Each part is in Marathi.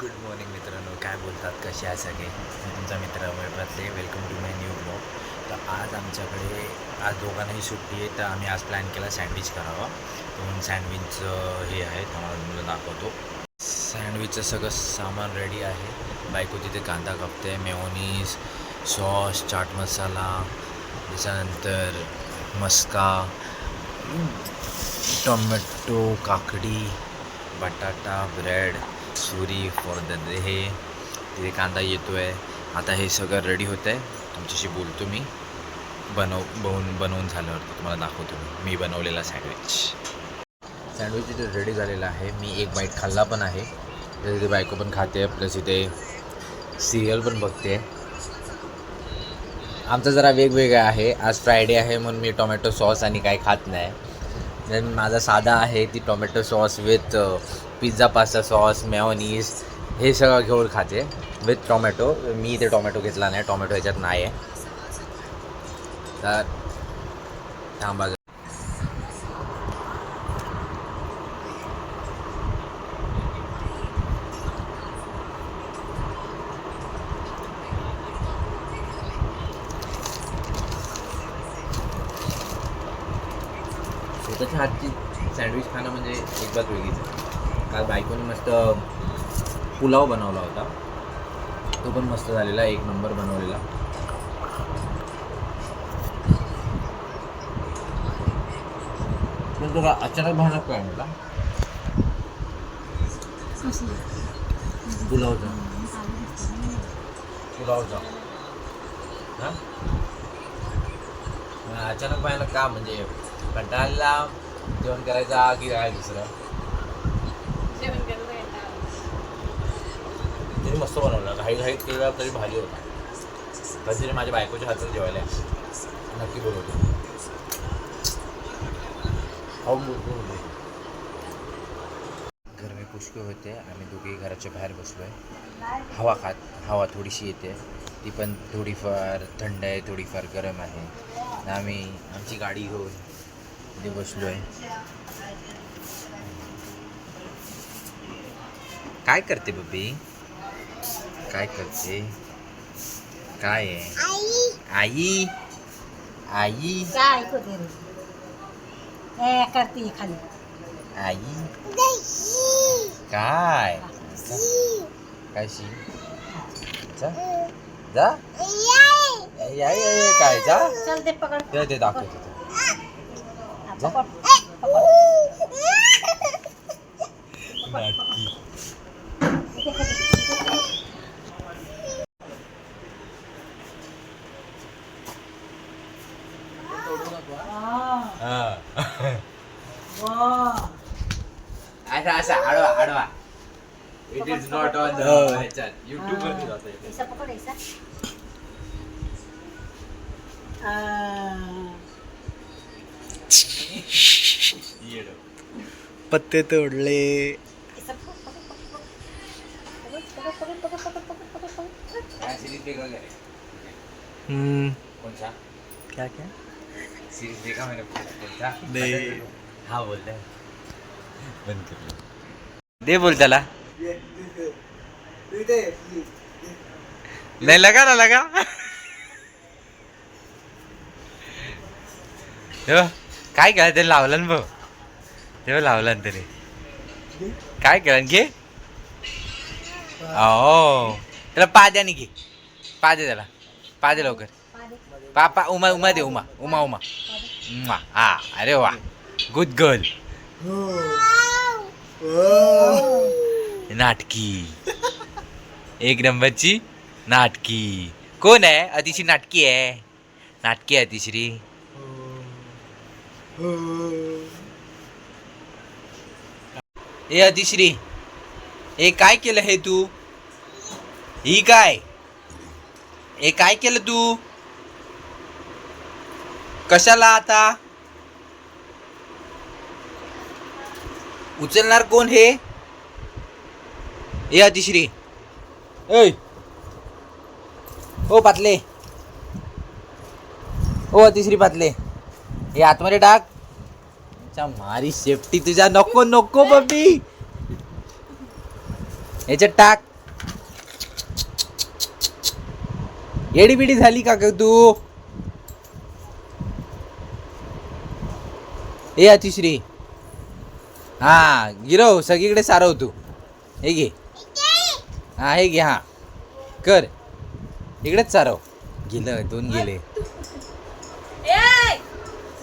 गुड मॉर्निंग मित्रांनो, काय बोलतात, कसे आहे सगळे? मी तुमचा मित्र वैभवले. Welcome to my new blog. तर आज आमच्याकडे आज दोघांनाही सुट्टी आहे, तर आम्ही आज प्लॅन केला सँडविच करावा. म्हणून सँडविचचं हे आहे, तुम्हाला दाखवतो. सँडविचचं सगळं सामान रेडी आहे. बायको तिथे कांदा कापते, मेयोनीज, सॉस, चाट मसाला, त्याच्यानंतर मस्का, टोमॅटो, काकडी, बटाटा, ब्रेड, सुरी फॉर द हे. तिथे कांदा येतो आहे. आता हे सगळं रेडी होतं आहे. तुमच्याशी बोलतो मी. बनवून झाल्यावरती तुम्हाला दाखवतो मी बनवलेला सँडविच इथे रेडी झालेला आहे. मी एक बाईट खाल्ला पण आहे. तिथे बायको पण खाते, प्लस इथे सिरियल पण बघते. आमचं जरा वेगवेगळं आहे. आज फ्रायडे आहे म्हणून मी टोमॅटो सॉस आणि काही खात नाही. देन माझा साधा आहे, ती tomato sauce with pizza pasta sauce, mayonnaise हे सगळं घेऊन खाते विथ टोमॅटो. मी इथे टोमॅटो घेतला नाही, टोमॅटो ह्याच्यात नाही आहे. तर थांबा. स्वतःच्या हातची सँडविच खाणं म्हणजे एक बात वेगळीच आहे. काल बायकोने मस्त पुलाव बनवला होता, तो पण मस्त झालेला, एक नंबर बनवलेला. पण तो अचानक भावनाक काय म्हटला पुलावचा हां अचानक भयानक का म्हणजे कंटाळला जेवण करायचा की काय दुसरं? तरी मस्त बनवलं, घाईत केला तरी भारी होता. कधीतरी माझ्या बायकोच्या हातात जेवायला नक्की बोलवतो. घर में पुष्कळ होते. आम्ही दोघेही घराच्या बाहेर बसलो आहे. हवा थोडीशी येते, ती पण थोडीफार थंड आहे, थोडीफार गरम आहे. आम्ही आमची गाडी घेऊन इथे बसलो आहे. काय करते बबी? काय करते? काय आहे? आई आई काय करते करते खाली आई काय काय शी जा जा काय जा चल ते पकड ते दाखवतो जा. नाटकी. असा आडवा इट इज नॉट ऑन ह्याच्यात युट्यूब वरती जातो. ऐसा पकड ऐसा पत्ते तोडले. ऐसा कोणता क्या क्या सीरीज देखा मैंने कोणता हा बोलता बंद कर दे बोल त्याला नाही लगा ना लगा काय केलं ते लावलं ना भाऊ तेव्हा लावला ना तरी काय केलं घे ओ त्याला पाद्याने घे पादे त्याला पादे लवकर पापा उमा दे उमा हा अरे वा गुड गर्ल नाटकी एक नंबरची नाटकी. कोण आहे? अतिश्री नाटकी आहे. नाटकी आहे अतिश्री. ए अतिश्री ए काय केलं हे तू? ही काय ए काय केलं तू? कशाला आता उचलणार कोण हे? ए अतिश्री ओय ओ पातले ओ अतिश्री पातले हे आतमध्ये टाक. मारी सेफ्टी तुझ्या नको नको बबी ह्याच्यात टाक. एडी बिडी झाली का तू? ए अतिश्री, हा गिरव सगळीकडे सारव तू. हे घे, हा हे घे, हा कर इकडेच सारव. गेलं 2 गेले.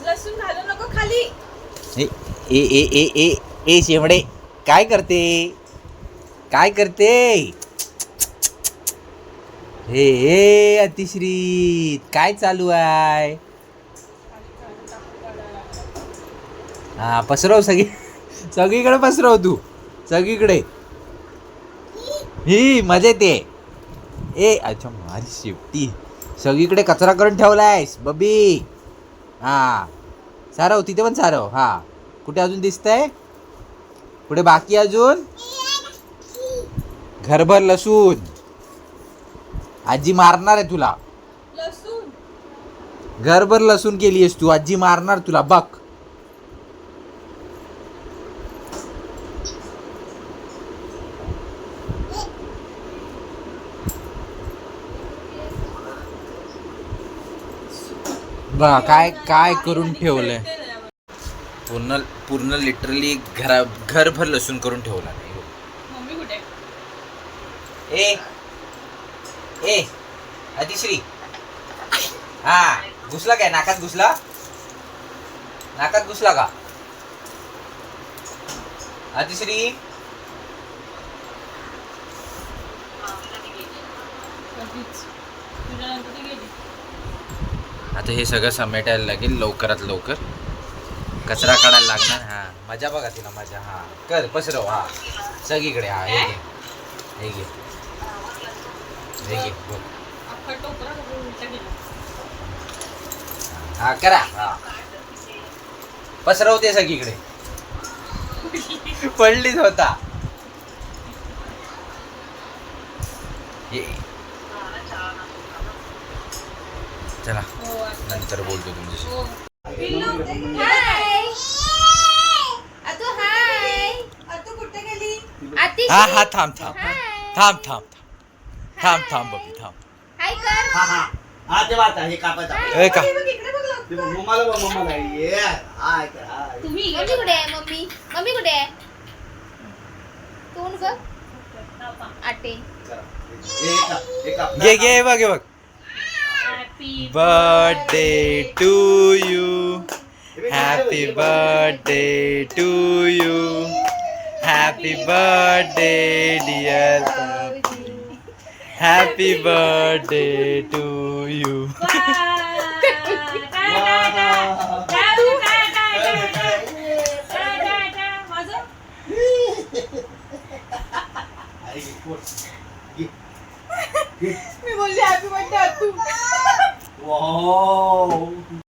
लसूण घालू नको खाली. ए ए ए ए ए ए शेवडे, काय करते? काय करते? हे अतिश्री, काय चालू आहे? हा पसरव सगळीकडे पसरव तू, सगळीकडे. ही मजा येते. ए अच्छा माझी शेपटी, सगळीकडे कचरा करून ठेवलायस बबी. हा सारव, तिथे पण सारव. हा कुठे अजून दिसतंय? कुठे बाकी अजून? घरभर लसूण. आजी मारणार आहे तुला. लसूण घरभर लसूण केलीयस तू, आजी मारणार तुला बघ. बघा काय काय करून ठेवलंय. पूर्ण पूर्ण लिटरली घरभर लसूण करून ठेवला. मम्मी कुठे? ए ए अतिश्री, हा घुसला काय? नाकात घुसला? नाकात घुसला का अतिश्री? आता हे सगळं समेटायला लागेल लवकरात लवकर. कचरा काढायला लागणार. हा मजा बघा तिला मजा. हा कर पसरव. हा सगळीकडे. हा हे घे, हे घे, हे घे बघ. हा करा. हा पसरवते सगळीकडे. पडलीच होता. चला नंतर बोलतो तुमच्याशी. हा हा थांब थांब थांब थांब थांब थांब बबी थांब. हा ते वाटा हे कापत ए का मम्माला बघ, मम्माला ये हाय काय. तुम्ही मम्मी कुठे आहे? मम्मी मम्मी कुठे आहे? तोंड बघ. आटे घे घे बघ बघ. Birthday to you, happy birthday to you, happy birthday dear, happy birthday to you. मी बोलली हॅपी बर्थडे तू. वाव